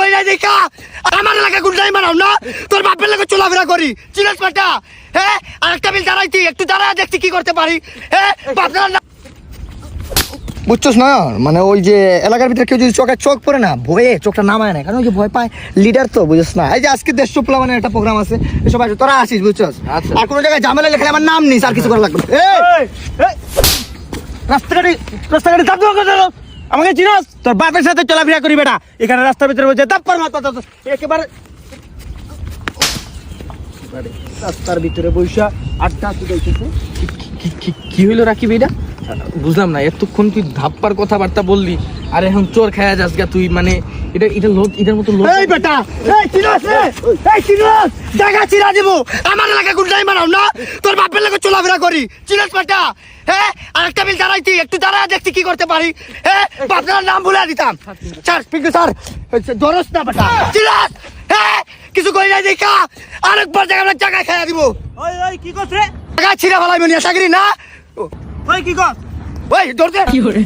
কই নাই দেখা আমার এলাকা গুন্ডাই মারাও না তোর বাপের লাগে চলাফেরা করি চিনস পাটা হ্যাঁ আর একটা বিল দাঁড়াইতি একটু দাঁড়া দেখছি কি করতে পারি হ্যাঁ বাপের বুঝছস না মানে ওই যে এলাকার ভিতরে কেউ যদি চোখ পড়ে না ভয়ে চোখটা নামায় না কারণ ওই যে ভয় পায় লিডার তো বুঝছস না এই যে আজকে দেশ চুপলা মানে একটা প্রোগ্রাম আছে সবাই তোরা আসিস বুঝছস আর কোনো জায়গায় ঝামেলা লেখা আমার নাম নিস আর কিছু করা লাগবে রাস্তাঘাটে চাপ দেবো আমাকে চিনস তোর বাপের সাথে চলাফেরা করি বেটা এখানে রাস্তার ভিতরে বসে তাপ্পর মাথা একেবারে রাস্তার ভিতরে বৈশা আড্ডা শুধাইতেছে কি হইলো রাকিব এটা বুঝলাম না এতক্ষণ তুই ধাপ্পার কথাবার্তা বললি আর এখন চোর খায়া যাস গা তুই মানে এটা লোক এটার মতো লোক এই বেটা এই চিনস রে এই চিনস জায়গা চিরা দিব আমার এলাকা গুন্ডাই মারাও না তোর বাপের লাগে চলাফেরা করি চিনস বেটা হ্যাঁ আর একটা বিল দাঁড়াইতি একটু দাঁড়া দেখছি কি করতে পারি হ্যাঁ বাপের নাম ভুলে দিতাম স্যার পিঙ্কু স্যার দরস না বেটা চিনস হ্যাঁ কিছু কই নাই দেখা আরেকবার জায়গা খাইয়া দিব ওই ওই কি করছ রে জায়গা ছিড়া ফেলাইবো নিয়ে চাকরি না ওই কি কর ওই দৌড় দে কি করে